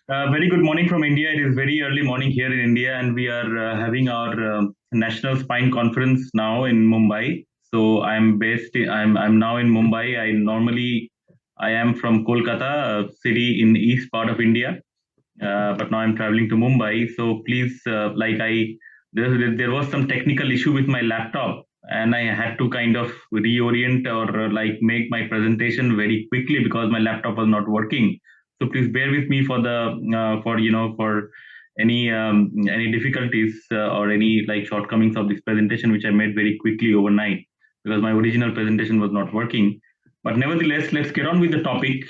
Very good morning from India. It is very early morning here in India, and we are having our national spine conference now in Mumbai. So I'm now in Mumbai. I am from Kolkata, a city in east part of India, but now I'm traveling to Mumbai. So please, there was some technical issue with my laptop, and I had to kind of reorient or make my presentation very quickly because my laptop was not working. So please bear with me for the for any difficulties or any shortcomings of this presentation, which I made very quickly overnight because my original presentation was not working. But nevertheless, let's get on with the topic.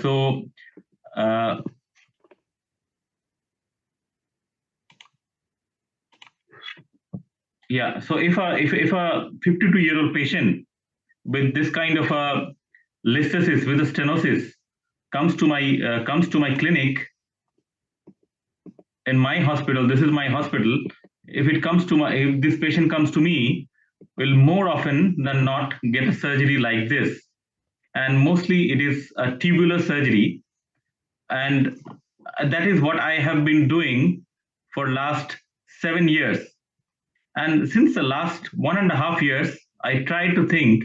So. Yeah, so if a 52-year-old patient with this kind of a listhesis with a stenosis comes to my clinic in my hospital, this is my hospital. If this patient comes to me, will more often than not get a surgery like this, and mostly it is a tubular surgery, and that is what I have been doing for last 7 years. And since the last 1.5 years, I try to think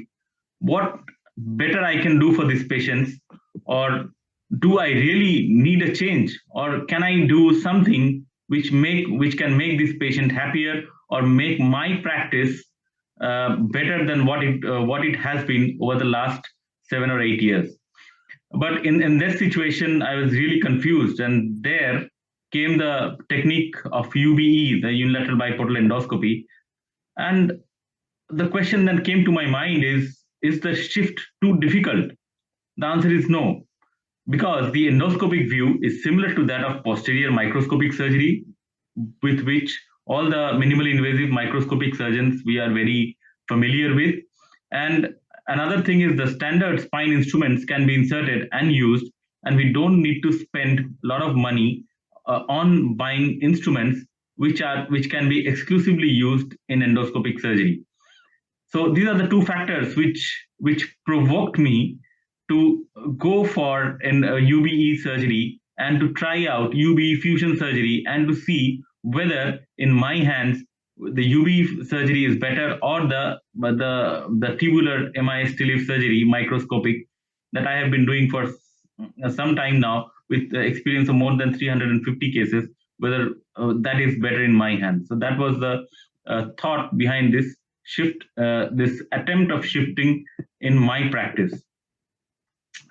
what better I can do for these patients, or do I really need a change, or can I do something which can make this patient happier or make my practice better than what it has been over the last 7 or 8 years. But in that situation, I was really confused, and there came the technique of UBE, the unilateral biportal endoscopy. And the question that came to my mind is the shift too difficult? The answer is no, because the endoscopic view is similar to that of posterior microscopic surgery, with which all the minimally invasive microscopic surgeons we are very familiar with. And another thing is the standard spine instruments can be inserted and used, and we don't need to spend a lot of money on buying instruments which can be exclusively used in endoscopic surgery. So these are the two factors which provoked me to go for an UBE surgery and to try out UBE fusion surgery and to see whether in my hands the UBE surgery is better, or the tubular MIS TLIF surgery microscopic that I have been doing for some time now with the experience of more than 350 cases, whether that is better in my hands. So that was the thought behind this attempt of shifting in my practice.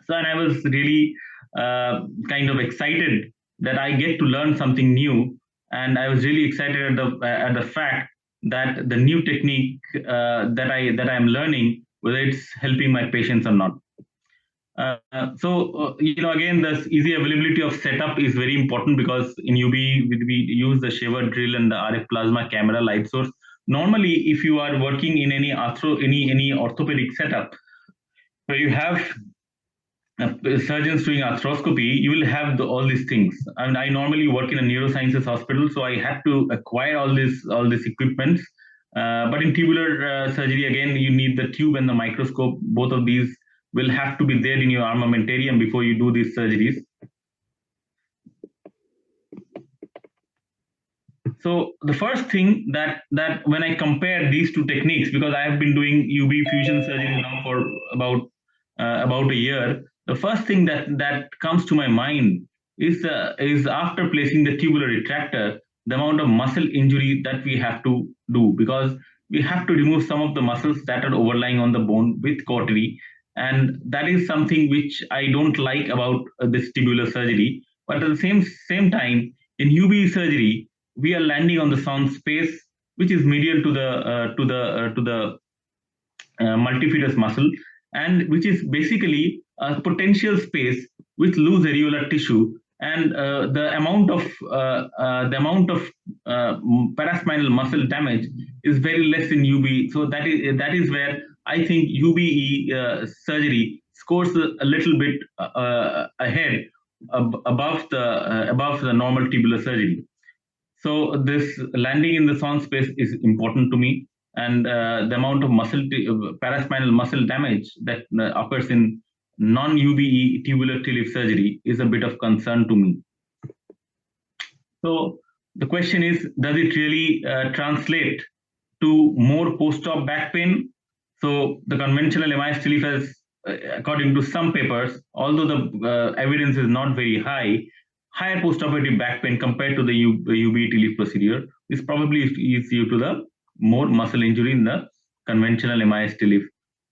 So, and I was really kind of excited that I get to learn something new, and I was really excited at the fact that the new technique that I'm learning, whether it's helping my patients or not. Again, the easy availability of setup is very important, because in UB we use the shaver drill and the RF plasma camera light source. Normally, if you are working in any orthopedic setup where you have surgeons doing arthroscopy, you will have all these things. I mean, I normally work in a neurosciences hospital, so I had to acquire all this equipment. But in tubular surgery, again, you need the tube and the microscope. Both of these will have to be there in your armamentarium before you do these surgeries. So the first thing that when I compare these two techniques, because I have been doing UB fusion surgery now for about a year, the first thing that comes to my mind is after placing the tubular retractor, the amount of muscle injury that we have to do, because we have to remove some of the muscles that are overlying on the bone with cautery, and that is something which I don't like about this tubular surgery. But at the same time, in UB surgery, we are landing on the sound space, which is medial to the multifidus muscle, and which is basically a potential space with loose areolar tissue, and the amount of paraspinal muscle damage is very less in UB. So that is where I think UBE surgery scores a little bit ahead above the normal tubular surgery. So this landing in the sound space is important to me, and the amount of paraspinal muscle damage that occurs in non-UBE tubular TLIF surgery is a bit of concern to me. So the question is, does it really translate to more post-op back pain? So the conventional MIS relief has, according to some papers, although the evidence is not very high, higher post-operative back pain compared to the UBE relief procedure is probably is due to the more muscle injury in the conventional MIS relief.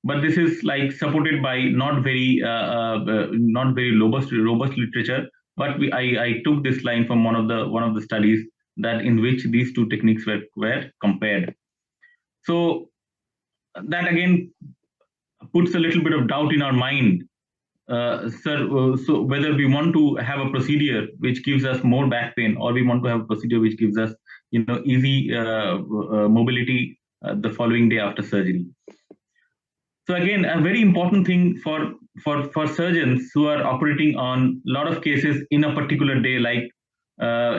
But this is like supported by not very robust literature. But I took this line from one of the studies that in which these two techniques were compared. So that again puts a little bit of doubt in our mind, sir. So whether we want to have a procedure which gives us more back pain, or we want to have a procedure which gives us, easy mobility the following day after surgery. So again, a very important thing for surgeons who are operating on a lot of cases in a particular day, like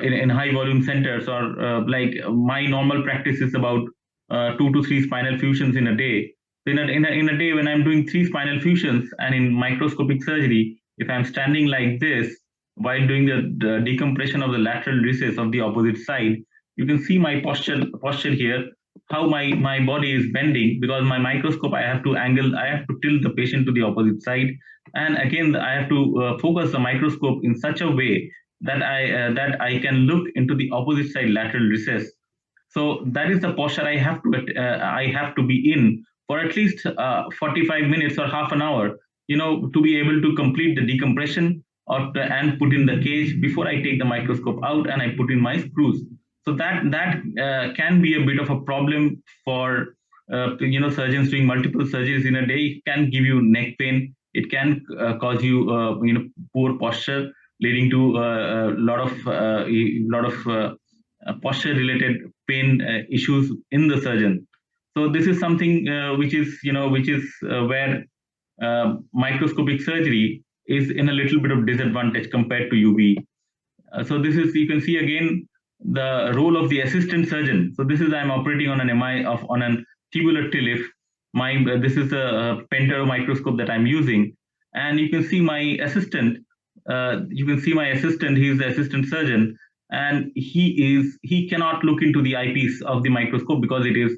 in high volume centers, or like my normal practice is about 2 to 3 spinal fusions in a day. In a day when I'm doing 3 spinal fusions, and in microscopic surgery, if I'm standing like this while doing the decompression of the lateral recess of the opposite side, you can see my posture here, how my body is bending, because my microscope, I have to tilt the patient to the opposite side, and again I have to focus the microscope in such a way that I can look into the opposite side lateral recess. So that is the posture I have to be in for at least 45 minutes or half an hour, to be able to complete the decompression and put in the cage before I take the microscope out and I put in my screws. So that can be a bit of a problem for surgeons doing multiple surgeries in a day. It can give you neck pain. It can cause you poor posture, leading to a lot of posture related pain issues in the surgeon. So this is something which is where microscopic surgery is in a little bit of disadvantage compared to UV. So this is, you can see again the role of the assistant surgeon. So this is, I'm operating on an on a tubular TLIF. This is a Pentero microscope that I'm using, and you can see my assistant. He is the assistant surgeon, and he cannot look into the eyepiece of the microscope because it is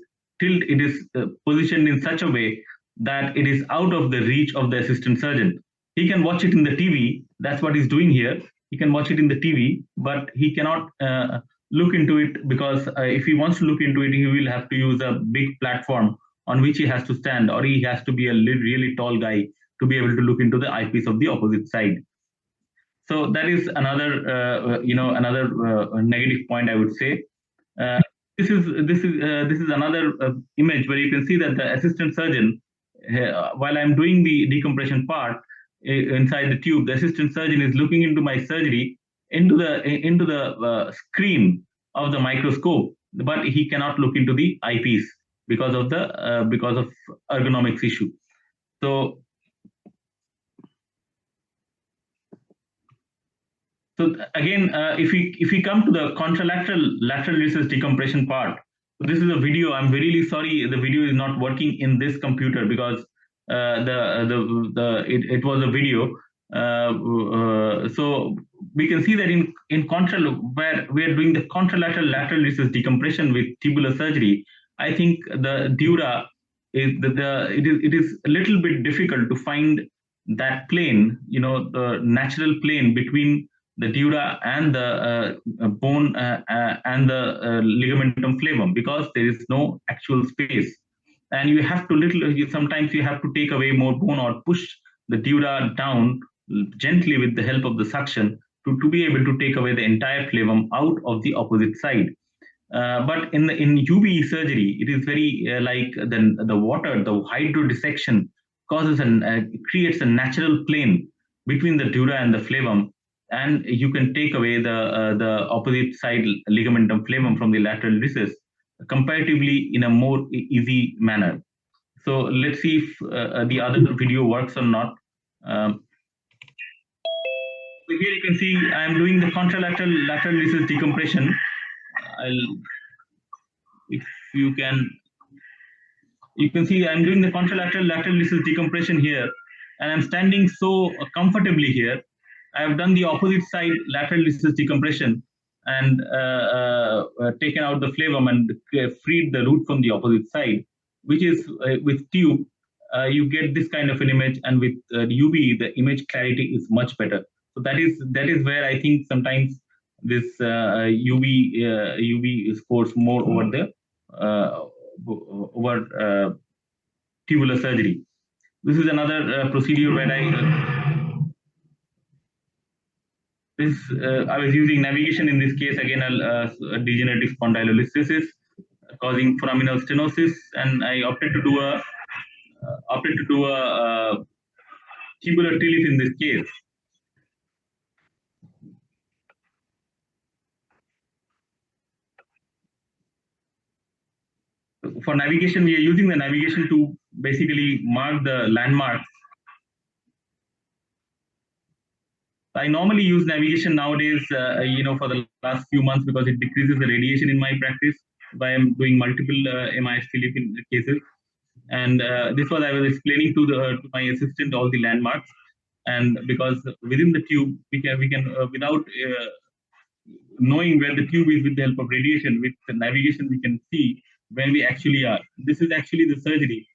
positioned in such a way that it is out of the reach of the assistant surgeon. He can watch it in the TV. That's what he's doing here. He can watch it in the TV, but he cannot look into it, because if he wants to look into it, he will have to use a big platform on which he has to stand, or he has to be a really tall guy to be able to look into the eyepiece of the opposite side. So that is another negative point, I would say. Uh, this is another image where you can see that the assistant surgeon, while I'm doing the decompression part inside the tube, the assistant surgeon is looking into my surgery into the screen of the microscope, but he cannot look into the eyepiece because of ergonomics issue. So again, if we come to the lateral recess decompression part, so this is a video. I'm really sorry the video is not working in this computer, because it was a video. So we can see that in where we are doing the contralateral lateral recess decompression with tubular surgery, I think the dura is it is a little bit difficult to find that plane, the natural plane between the dura and the bone and the ligamentum flavum, because there is no actual space, and you have to sometimes you have to take away more bone or push the dura down gently with the help of the suction to be able to take away the entire flavum out of the opposite side. But in UBE surgery, it is very like the water, the hydrodissection creates a natural plane between the dura and the flavum, and you can take away the opposite side ligamentum flavum from the lateral recess comparatively in a more easy manner. So let's see if the other video works or not. So here you can see I'm doing the contralateral lateral recess decompression. If you can see I'm doing the contralateral lateral recess decompression here, and I'm standing so comfortably here. I have done the opposite side lateral recess decompression, and taken out the phlegm and freed the root from the opposite side, which is with tube, you get this kind of an image, and with UV, the image clarity is much better. So that is where I think sometimes this UV scores more over the over tubular surgery. This is another procedure where I was using navigation in this case again, a degenerative spondylolisthesis causing foraminal stenosis, and I opted to do a tubular TLIF in this case. For navigation, we are using the navigation to basically mark the landmarks. I normally use navigation nowadays, for the last few months, because it decreases the radiation in my practice by doing multiple MIS TLIF cases. And this was I was explaining to my assistant all the landmarks, and because within the tube we can without knowing where the tube is with the help of radiation, with the navigation we can see where we actually are. This is actually the surgery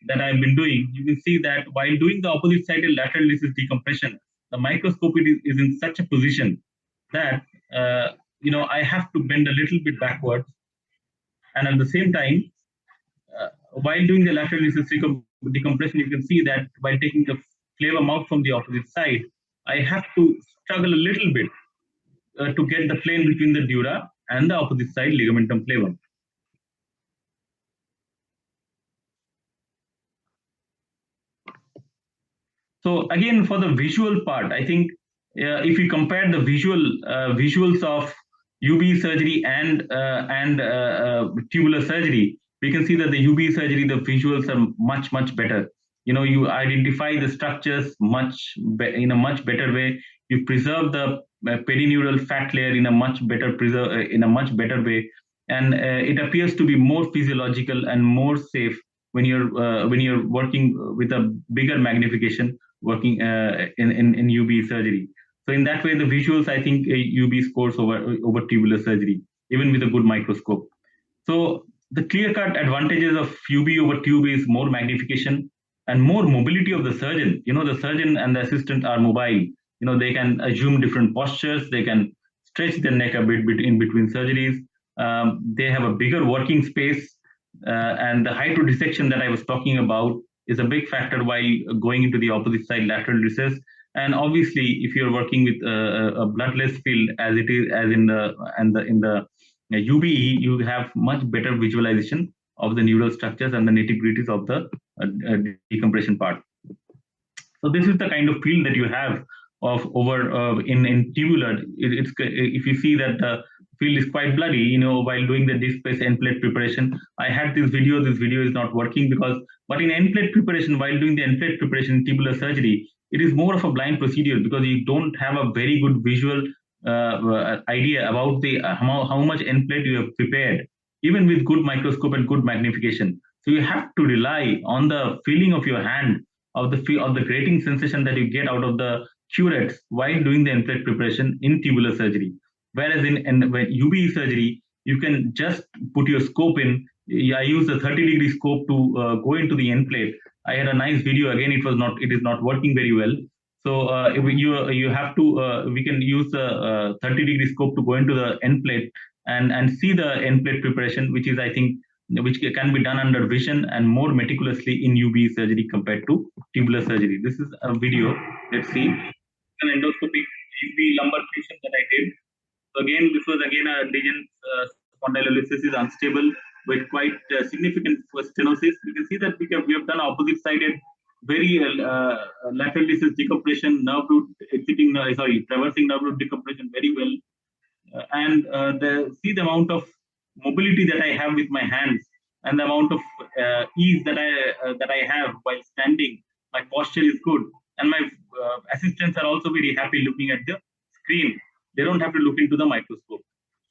that I've been doing. You can see that while doing the opposite sided lateral lissus decompression, the microscope is in such a position that I have to bend a little bit backwards, and at the same time, while doing the lateral lissus decompression, you can see that while taking the flavor out from the opposite side, I have to struggle a little bit to get the plane between the dura and the opposite side ligamentum flavum. So again, for the visual part, I think if you compare the visuals of UB surgery and tubular surgery, we can see that the UB surgery, the visuals are much better. You identify the structures in a much better way. You preserve the pedineural fat layer in a much better way, and it appears to be more physiological and more safe when you're working with a bigger magnification, working in UB surgery. So in that way, the visuals, I think UB scores over tubular surgery, even with a good microscope. So the clear-cut advantages of UB over tube is more magnification and more mobility of the surgeon. The surgeon and the assistant are mobile. They can assume different postures. They can stretch their neck a bit in between surgeries. They have a bigger working space, and the hydrodissection that I was talking about is a big factor while going into the opposite side lateral recess. And obviously, if you're working with a bloodless field, as it is as in the UBE, you have much better visualization of the neural structures and the nitty-gritties of the decompression part. So this is the kind of field that you have of over in tubular. If you see that the field is quite bloody, while doing the disc space end plate preparation. I had this video. This video is not working but in end plate preparation, while doing the end plate preparation in tubular surgery, it is more of a blind procedure because you don't have a very good visual idea about the how much end plate you have prepared, even with good microscope and good magnification. So you have to rely on the feeling of your hand, of the grating sensation that you get out of the curettes while doing the end plate preparation in tubular surgery. Whereas when UBE surgery, you can just put your scope in. I use a 30-degree scope to go into the end plate. I had a nice video. Again, it is not working very well. So you have to we can use the 30-degree scope to go into the end plate and see the end plate preparation, which is, I think, which can be done under vision and more meticulously in UBE surgery compared to tubular surgery. This is a video. Let's see an endoscopic UBE lumbar fusion that I did. So again, this was again a lesion spondylolisthesis is unstable with quite significant stenosis. You can see that we have done opposite-sided, very lateral lissus decompression, nerve root exiting, traversing nerve root decompression very well, and see the amount of mobility that I have with my hands and the amount of ease that I have while standing. My posture is good, and my assistants are also very happy looking at the screen. They don't have to look into the microscope.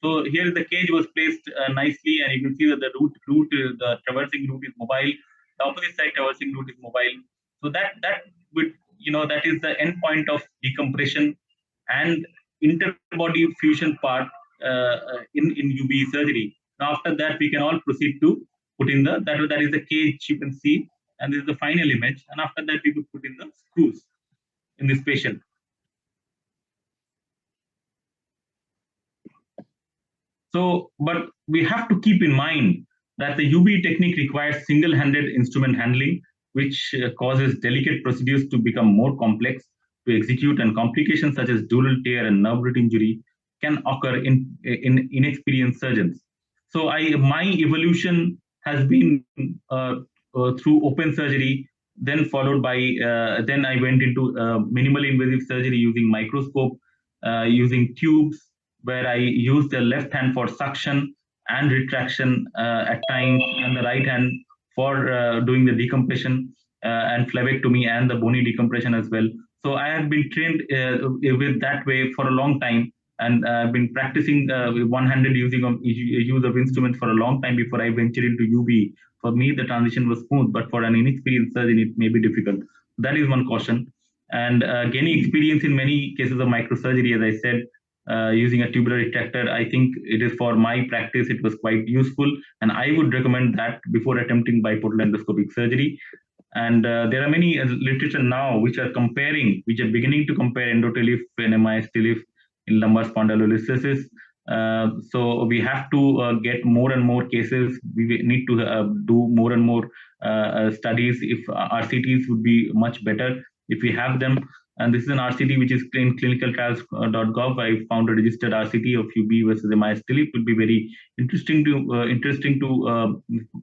So here the cage was placed nicely, and you can see that the the traversing root is mobile. The opposite side traversing root is mobile. So that is the end point of decompression and interbody fusion part in UBE surgery. Now after that, we can all proceed to put in that is the cage you can see, and this is the final image. And after that, we could put in the screws in this patient. So, but we have to keep in mind that the UBE technique requires single-handed instrument handling, which causes delicate procedures to become more complex to execute, and complications such as dural tear and nerve root injury can occur in inexperienced surgeons. So, my evolution has been through open surgery, then followed by then I went into minimally invasive surgery using microscope, using tubes, where I use the left hand for suction and retraction at times, and the right hand for doing the decompression and phlebectomy and the bony decompression as well. So I have been trained with that way for a long time, and I've been practicing one-handed use of instruments for a long time before I ventured into UB. For me, the transition was smooth, but for an inexperienced surgeon, it may be difficult. That is one caution. And gaining experience in many cases of microsurgery, as I said, using a tubular retractor, I think it is for my practice, it was quite useful. And I would recommend that before attempting biportal endoscopic surgery. And there are many literature now which are beginning to compare endotelif and MIS telif in lumbar spondylolisthesis. So we have to get more and more cases. We need to do more and more studies. If RCTs would be much better if we have them. And this is an RCT which is in clinicaltrials.gov. I found a registered RCT of UB versus MIS telif. It would be very interesting to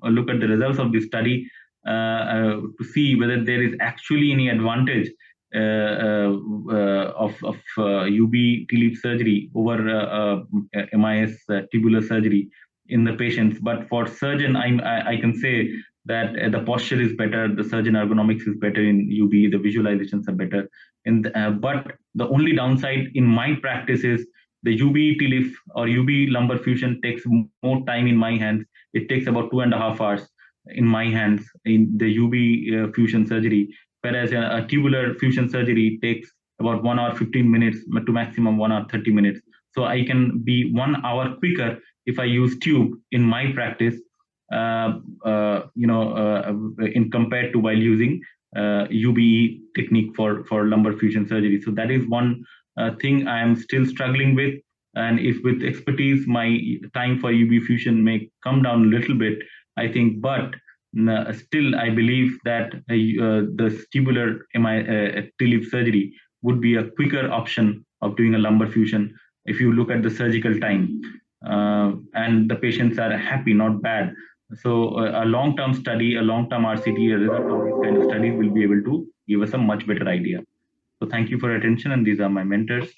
look at the results of this study to see whether there is actually any advantage of UB TLEAF surgery over MIS tubular surgery in the patients. But for surgeon, I can say that the posture is better, the surgeon ergonomics is better in UB, the visualizations are better. But the only downside in my practice is the UB TLEAF or UB lumbar fusion takes more time in my hands. It takes about 2.5 hours in my hands in the UB fusion surgery, whereas a tubular fusion surgery takes about 1 hour 15 minutes to maximum 1 hour 30 minutes. So I can be 1 hour quicker if I use tube in my practice, in compared to while using UBE technique for lumbar fusion surgery. So that is one thing I am still struggling with. And if with expertise, my time for UB fusion may come down a little bit, I think, but still I believe that the tubular TLEAF surgery would be a quicker option of doing a lumbar fusion if you look at the surgical time. And the patients are happy, not bad. So a long-term study, a long-term RCT, a result of these kind of studies will be able to give us a much better idea. So thank you for your attention, and these are my mentors.